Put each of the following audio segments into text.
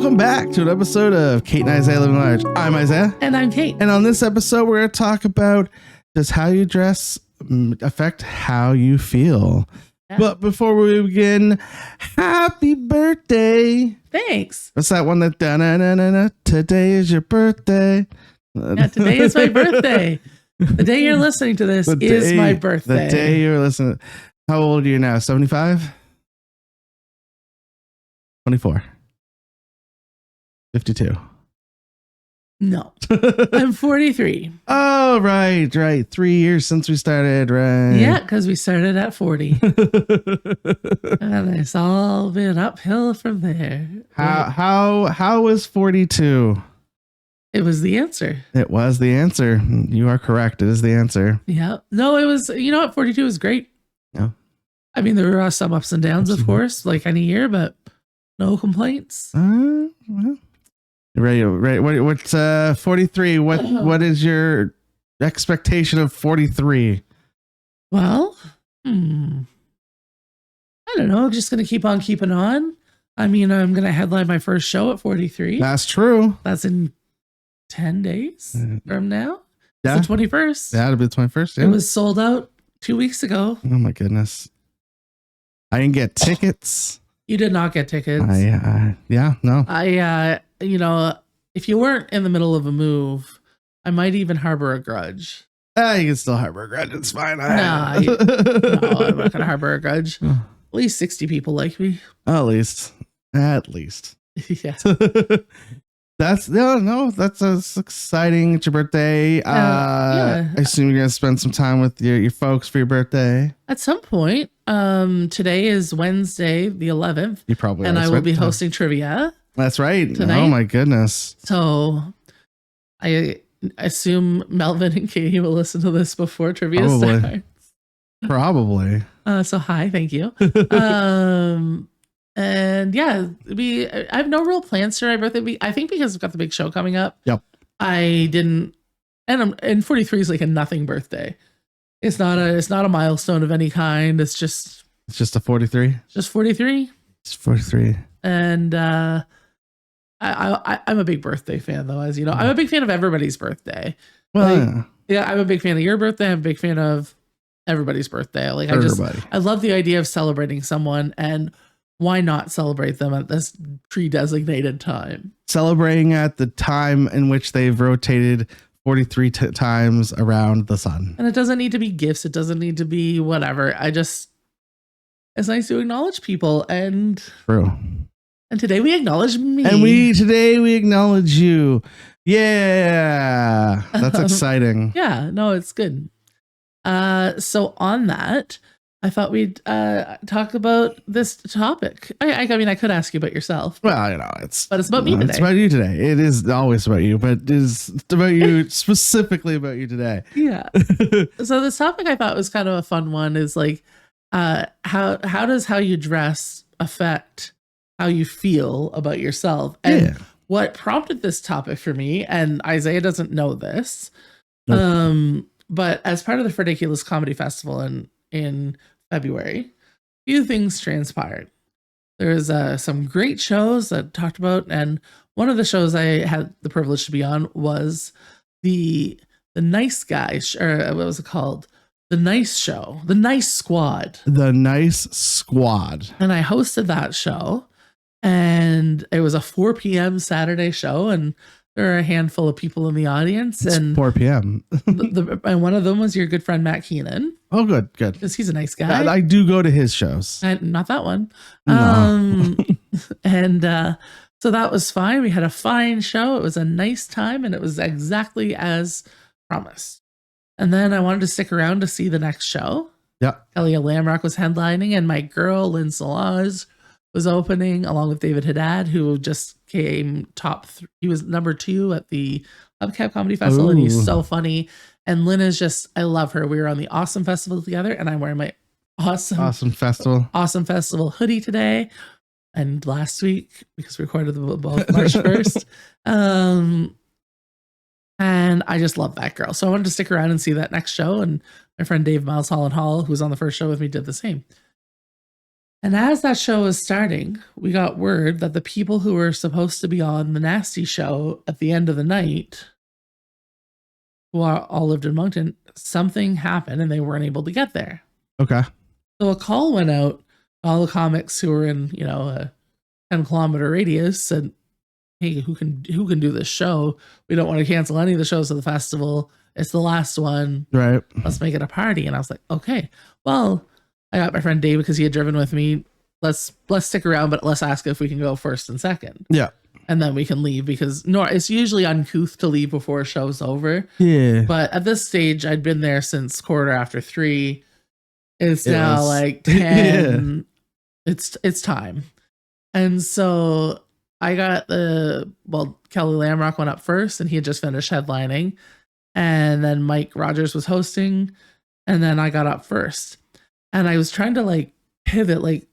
Welcome back to an episode of Kate and Isaiah Living Large. I'm Isaiah. And I'm Kate. And on this episode, we're going to talk about does how you dress affect how you feel. Yeah. But before we begin, happy birthday. Thanks. What's that one that, da-na-na-na-na, today is your birthday. Yeah, today is my birthday. The day you're listening to this is my birthday. The day you're listening. How old are you now? 75? 24. 52. No. I'm 43. Oh, right. 3 years since we started, right? Yeah, because we started at 40. And it's all been uphill from there. How was 42? It was the answer. It was the answer. You are correct. It is the answer. Yeah. No, it was, you know what? 42 was great. Yeah. I mean, there were some ups and downs, of course, like any year, but no complaints. Well. Right. What's 43? What is your expectation of 43? Well, I don't know. Just going to keep on keeping on. I mean, I'm going to headline my first show at 43. That's true. That's in 10 days from now. Yeah. It's the 21st. Yeah, it'll be the 21st. Yeah. It was sold out 2 weeks ago. Oh my goodness. I didn't get tickets. You did not get tickets. No. You know, if you weren't in the middle of a move, I might even harbor a grudge. You can still harbor a grudge. It's fine. No, I'm not going to harbor a grudge. At least 60 people like me. At least. Yeah. That's exciting. It's your birthday. Yeah. I assume you're gonna spend some time with your folks for your birthday. At some point. Today is Wednesday, the 11th. You probably and I will be hosting trivia. That's right. Tonight. Oh my goodness. So I assume Melvin and Katie will listen to this before trivia starts. Probably. So hi, thank you. And yeah, I have no real plans for my birthday. I think because I've got the big show coming up. Yep. I didn't, and 43 is like a nothing birthday. It's not a milestone of any kind. It's just a 43. Just 43. It's 43. And I'm a big birthday fan, though, as you know. I'm a big fan of everybody's birthday. Well, yeah, I'm a big fan of your birthday. I'm a big fan of everybody's birthday. Like I love the idea of celebrating someone, and why not celebrate them at this pre-designated time? Celebrating at the time in which they've rotated 43 times around the sun. And it doesn't need to be gifts. It doesn't need to be whatever. It's nice to acknowledge people. And true. And today we acknowledge me. And today we acknowledge you. Yeah. That's exciting. Yeah, no, it's good. So on that, I thought we'd talk about this topic. I mean, I could ask you about yourself. Well, but it's about me today. It's about you today. It is always about you, but it is about you, specifically about you today. Yeah. So this topic I thought was kind of a fun one is like, how does how you dress affect how you feel about yourself? And what prompted this topic for me, and Isaiah doesn't know this, but as part of the Ridiculous Comedy Festival in February, a few things transpired. There's some great shows that talked about, and one of the shows I had the privilege to be on was the Nice Guys, or what was it called? The Nice Show, the Nice Squad. The Nice Squad. And I hosted that show, and it was a 4 p.m. Saturday show, and there are a handful of people in the audience. It's and 4 p.m. And one of them was your good friend Matt Keenan. Oh, good. Because he's a nice guy. I do go to his shows. Not that one. No. And so that was fine. We had a fine show. It was a nice time, and it was exactly as promised. And then I wanted to stick around to see the next show. Yeah. Elia Lamrock was headlining, and my girl Lynn Solage was opening, along with David Haddad, who just came top 3. He was number 2 at the Hubcap Comedy Festival. Ooh. And he's so funny. And Lynn is just, I love her. We were on the Awesome Festival together, and I'm wearing my Awesome Festival hoodie today. And last week, because we recorded the both March 1st. And I just love that girl. So I wanted to stick around and see that next show. And my friend Dave Miles Holland Hall, who was on the first show with me, did the same. And as that show was starting, we got word that the people who were supposed to be on the Nasty show at the end of the night, who all lived in Moncton, something happened and they weren't able to get there. Okay. So a call went out, all the comics who were in, a 10-kilometer radius said, hey, who can do this show? We don't want to cancel any of the shows of the festival. It's the last one. Right. Let's make it a party. And I was like, okay, well, I got my friend Dave because he had driven with me. Let's stick around, but let's ask if we can go first and second. Yeah. And then we can leave because it's usually uncouth to leave before a show's over. Yeah. But at this stage, I'd been there since 3:15. It's now like 10. Yeah. It's time. And so I got Kelly Lamrock went up first and he had just finished headlining. And then Mike Rogers was hosting. And then I got up first. And I was trying to pivot.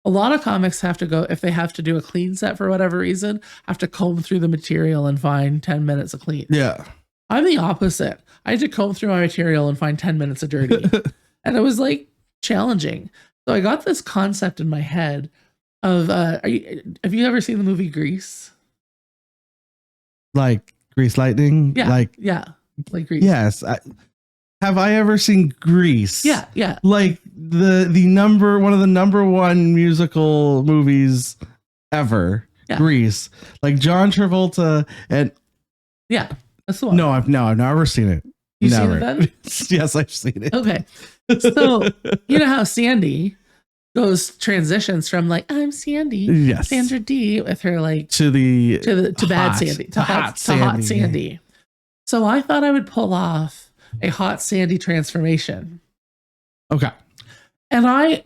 A lot of comics have to go, if they have to do a clean set for whatever reason, have to comb through the material and find 10 minutes of clean. Yeah. I'm the opposite. I had to comb through my material and find 10 minutes of dirty. And it was challenging. So I got this concept in my head of, have you ever seen the movie Grease? Grease Lightning? Yeah. Like Grease. Yes. Have I ever seen Grease? Yeah. One of the number one musical movies ever. Yeah. Grease. John Travolta and yeah, that's the one. No, I've never seen it. You've never. Seen it then? Yes, I've seen it. Okay. So you know how Sandy transitions from I'm Sandy, yes, Sandra D with her to bad Sandy, to hot Sandy. So I thought I would pull off a hot Sandy transformation. Okay. And I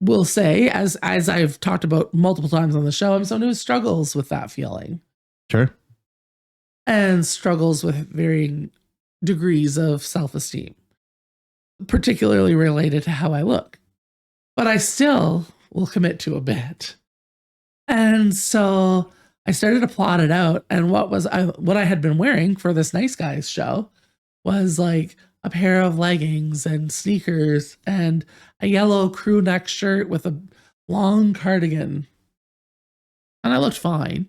will say, as I've talked about multiple times on the show, I'm someone who struggles with that feeling. Sure. And struggles with varying degrees of self-esteem, particularly related to how I look. But I still will commit to a bit. And so I started to plot it out. And what I had been wearing for this Nice Guys show was a pair of leggings and sneakers and a yellow crew neck shirt with a long cardigan. And I looked fine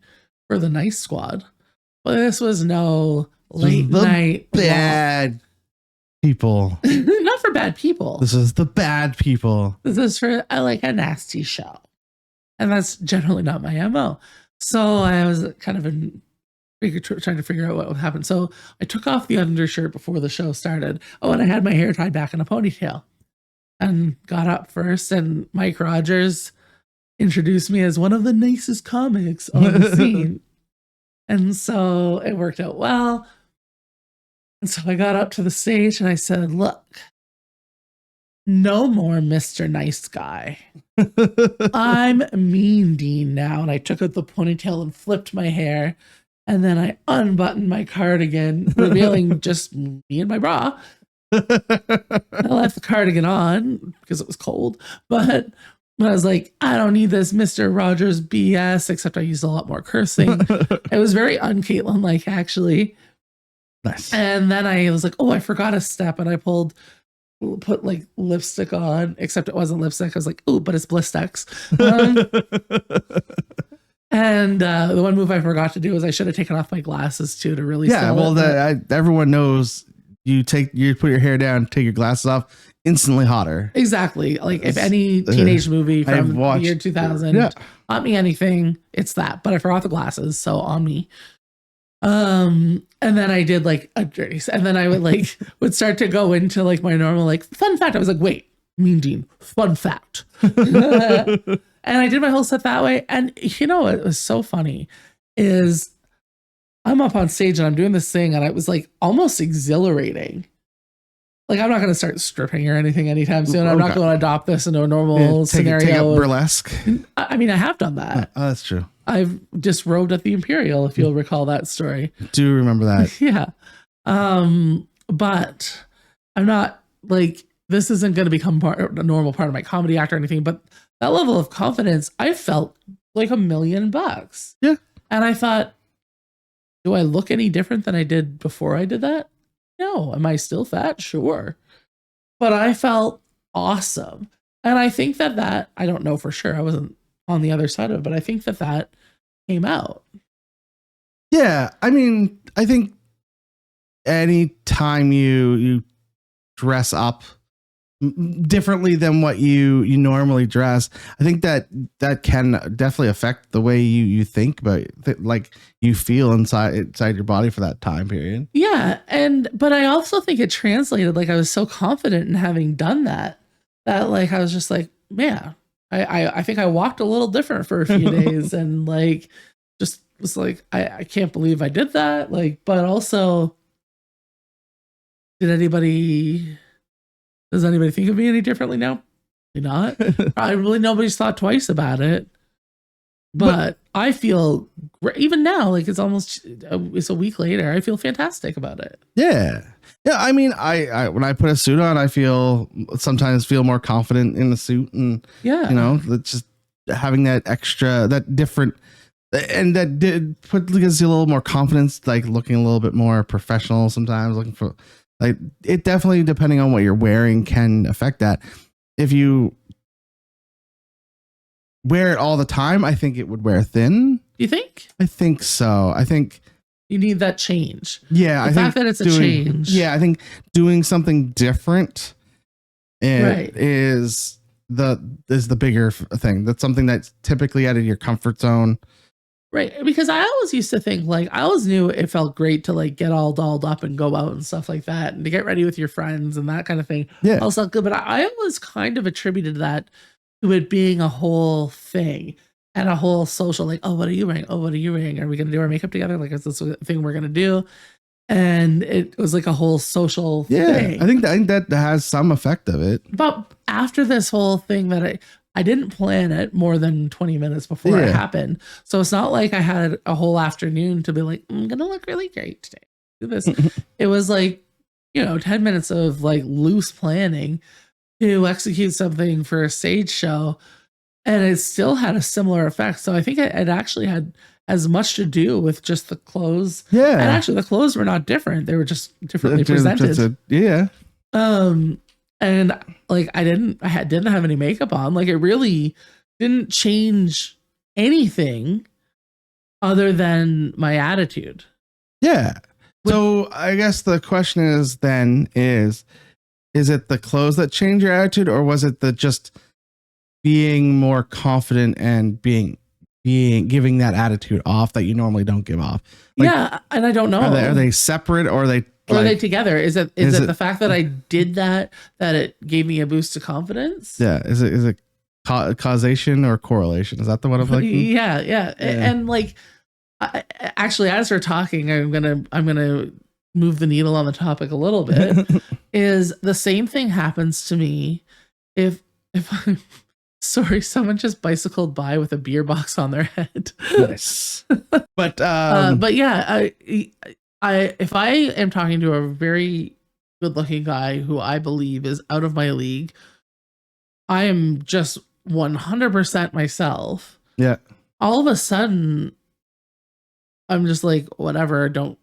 for the Nice Squad. But this was no late night bad people. Not for bad people. This is the bad people. This is for a nasty show. And that's generally not my MO. So I was kind of trying to figure out what would happen. So I took off the undershirt before the show started. Oh, and I had my hair tied back in a ponytail and got up first. And Mike Rogers introduced me as one of the nicest comics on the scene. And so it worked out well. And so I got up to the stage and I said, look, no more Mr. Nice Guy. I'm Mean Dean now. And I took out the ponytail and flipped my hair. And then I unbuttoned my cardigan, revealing just me and my bra. I left the cardigan on because it was cold. But I was like, I don't need this Mr. Rogers BS, except I used a lot more cursing. It was very un-Caitlin-like, actually. Nice. And then I was like, oh, I forgot a step. And I put lipstick on, except it wasn't lipstick. I was like, oh, but it's Blistex. And the one move I forgot to do is I should have taken off my glasses too to really sell it. Everyone knows you put your hair down, take your glasses off, instantly hotter. Exactly. If any teenage movie from the year 2000 taught me anything, it's that. But I forgot the glasses, so on me. And then I did a dirty, and then I would start to go into my normal fun fact. I was like, wait, Mean Dean, fun fact. And I did my whole set that way. And what was so funny is I'm up on stage and I'm doing this thing and it was almost exhilarating. I'm not going to start stripping or anything anytime soon. I'm not going to adopt this into a normal scenario. Take up burlesque. I mean, I have done that. Oh, that's true. I've disrobed at the Imperial, if you'll recall that story. Do remember that. Yeah. But I'm not this isn't going to become a normal part of my comedy act or anything, but that level of confidence, I felt like $1 million. Yeah. And I thought, do I look any different than I did before I did that? No. Am I still fat? Sure. But I felt awesome. And I think that I don't know for sure. I wasn't on the other side of it, but I think that came out. Yeah. I mean, I think any time you dress up differently than what you normally dress, I think that can definitely affect the way you think about like you feel inside your body for that time period. Yeah. But I also think it translated, like I was so confident in having done that like I was just like, man, I think I walked a little different for a few days, and like just was like, I can't believe I did that. Like, but also, does anybody think of me any differently now? Probably not. Probably nobody's thought twice about it. But I feel great even now. Like it's a week later. I feel fantastic about it. Yeah. Yeah, I mean, I when I put a suit on, I sometimes feel more confident in the suit, and yeah, you know, just having that extra, that different, and that gives you a little more confidence, like looking a little bit more professional. Sometimes looking for, like, it definitely, depending on what you're wearing, can affect that. If you wear it all the time, I think it would wear thin. You think? I think so. I think you need that change. Yeah, the fact that it's a change. Yeah, I think doing something different is the bigger thing. That's something that's typically out of your comfort zone. Right, because I always used to think, like, I always knew it felt great to like get all dolled up and go out and stuff like that, and to get ready with your friends and that kind of thing. Yeah, all felt good. But I always kind of attributed that to it being a whole thing. And a whole social, like, oh, what are you wearing? Oh, what are you wearing? Are we going to do our makeup together? Like, is this a thing we're going to do? And it was like a whole social thing. I think that has some effect of it. But after this whole thing that I didn't plan it more than 20 minutes before it happened. So it's not like I had a whole afternoon to be like, I'm going to look really great today. Do this. It was like, 10 minutes of like loose planning to execute something for a stage show. And it still had a similar effect. So I think it actually had as much to do with just the clothes. Yeah. And actually the clothes were not different. They were just differently presented. Yeah. And like I didn't have any makeup on. Like it really didn't change anything other than my attitude. Yeah. So I guess the question is it the clothes that changed your attitude, or was it the just being more confident and giving that attitude off that you normally don't give off? Like, yeah, and I don't know. Are they separate, or are they together? Is it the fact that I did that it gave me a boost of confidence? Yeah. Is it causation or correlation? Is that the one of like? Yeah. And like, actually, as we're talking, I'm gonna move the needle on the topic a little bit. Is the same thing happens to me if I'm sorry, someone just bicycled by with a beer box on their head. Nice. But yeah, if I am talking to a very good-looking guy who I believe is out of my league, I am just 100% myself. Yeah. All of a sudden, I'm just like, whatever. Don't.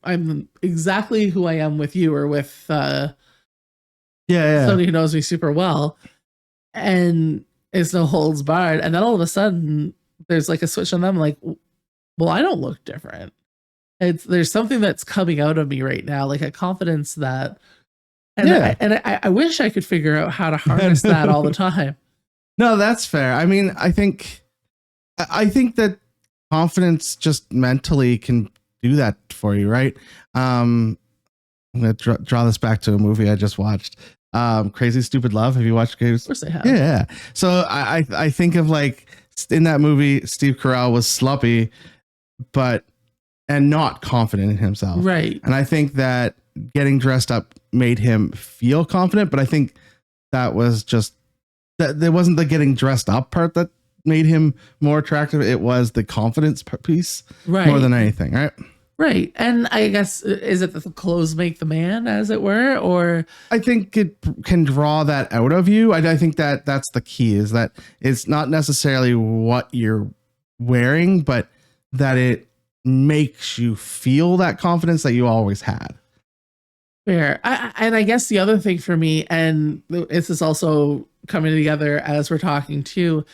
I'm exactly who I am with you or with somebody who knows me super well. And it's no holds barred. And then all of a sudden there's like a switch on them. Like, well, I don't look different. There's something that's coming out of me right now, like a confidence that, I wish I could figure out how to harness that all the time. No, that's fair. I mean, I think that confidence just mentally can do that for you, right? I'm gonna draw this back to a movie I just watched. Crazy Stupid Love. Have you watched Crazy? Of course I have. Yeah. So I think of like in that movie, Steve Carell was sloppy, and not confident in himself. Right. And I think that getting dressed up made him feel confident, but I think that was just that there wasn't the getting dressed up part that made him more attractive. It was the confidence piece more than anything. Right. Right. And I guess, is it the clothes make the man, as it were? Or I think it can draw that out of you. I think that's the key, is that it's not necessarily what you're wearing, but that it makes you feel that confidence that you always had. Fair. And I guess the other thing for me, and this is also coming together as we're talking too,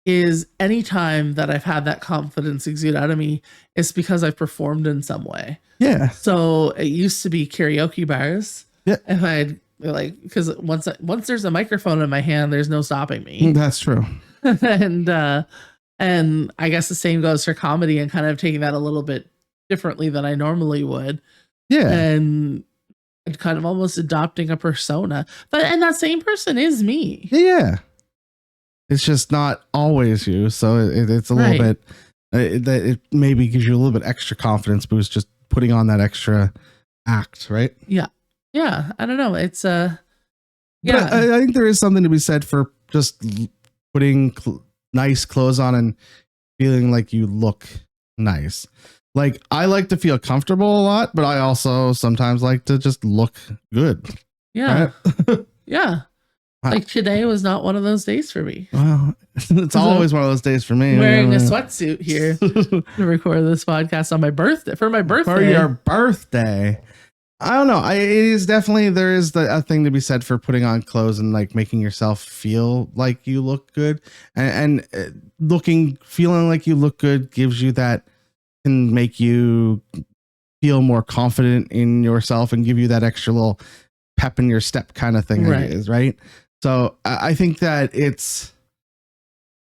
is anytime that I've had that confidence exude out of me, it's because I've performed in some way. Yeah. So it used to be karaoke bars. Yeah. If I'd like, because once there's a microphone in my hand, there's no stopping me. That's true. and I guess the same goes for comedy, and kind of taking that a little bit differently than I normally would. Yeah. And kind of almost adopting a persona, and that same person is me. Yeah. It's just not always you. So it's a little bit, it maybe gives you a little bit extra confidence boost, just putting on that extra act. Right. Yeah. Yeah. I don't know. It's But I think there is something to be said for just putting nice clothes on and feeling like you look nice. Like, I like to feel comfortable a lot, but I also sometimes like to just look good. Yeah. Right? Yeah. Like today was not one of those days for me. Well, it's always one of those days for me. Wearing a sweatsuit here to record this podcast on my birthday, for my birthday. For your birthday. I don't know. It is definitely, there is a thing to be said for putting on clothes and like making yourself feel like you look good, and feeling like you look good gives you that, can make you feel more confident in yourself and give you that extra little pep in your step kind of thing. Right. It is, right? So I think that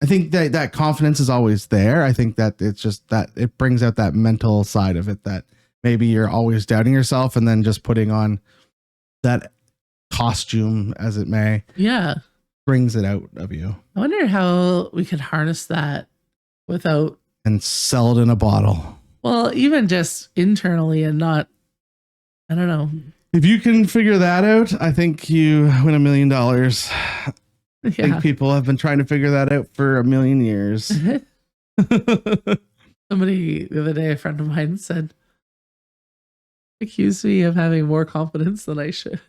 that confidence is always there. I think that it's just that it brings out that mental side of it, that maybe you're always doubting yourself, and then just putting on that costume, as it may, brings it out of you. I wonder how we could harness that without, and sell it in a bottle. Well, even just internally, and not, I don't know. If you can figure that out, I think you win $1 million. I think people have been trying to figure that out for 1 million years. Somebody the other day, a friend of mine said, accused me of having more confidence than I should.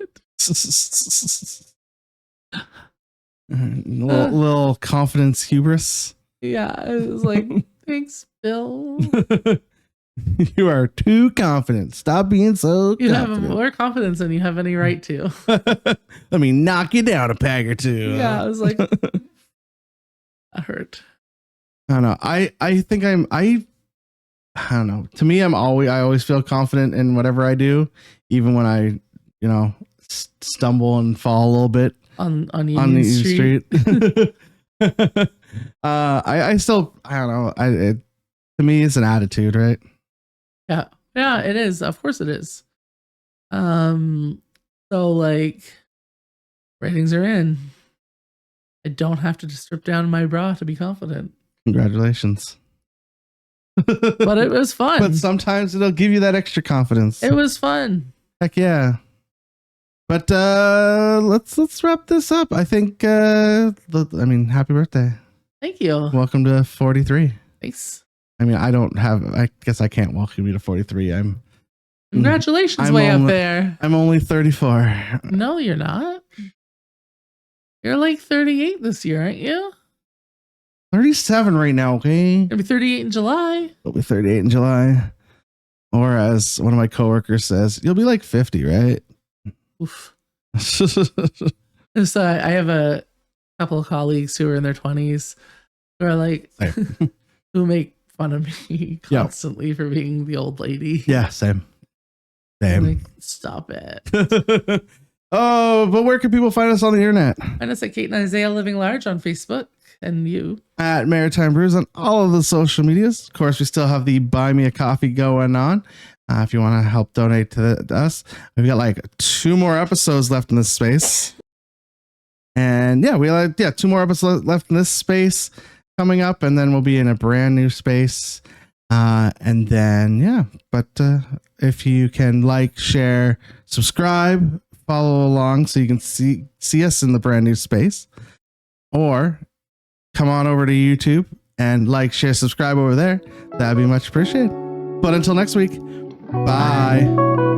little confidence hubris. Yeah, I was like, thanks, Bill. You are too confident. Stop being so you confident. have more confidence than you have any right to. Let me knock you down a peg or two. Yeah, I was like, that hurt. I don't know. I think I don't know. To me, I always feel confident in whatever I do, even when I, stumble and fall a little bit on Union Street. I still, I don't know. To me, it's an attitude, right? Yeah, it is. Of course it is. So like, ratings are in. I don't have to strip down my bra to be confident. Congratulations. But it was fun. But sometimes it'll give you that extra confidence. It was fun. Heck yeah. But let's wrap this up. I think happy birthday. Thank you. Welcome to 43. Thanks. I mean, I guess I can't welcome you to 43. Congratulations, way up there. I'm only 34. No, you're not. You're like 38 this year, aren't you? 37 right now, okay? You'll be 38 in July. You'll be 38 in July. Or as one of my coworkers says, you'll be like 50, right? Oof. So I have a couple of colleagues who are in their 20s who are like, who make fun of me constantly for being the old lady. Yeah, same. Like, stop it. Oh, but where can people find us on the internet? Find us at Kate and Isaiah Living Large on Facebook, and you at Maritime Brews on all of the social medias. Of course, we still have the Buy Me a Coffee going on. If you want to help donate to us, we've got like 2 more episodes left in this space. And yeah, we have 2 more episodes left in this space coming up, and then we'll be in a brand new space. And then, but if you can like, share, subscribe, follow along so you can see us in the brand new space, or come on over to YouTube and like, share, subscribe over there. That'd be much appreciated. But until next week, bye.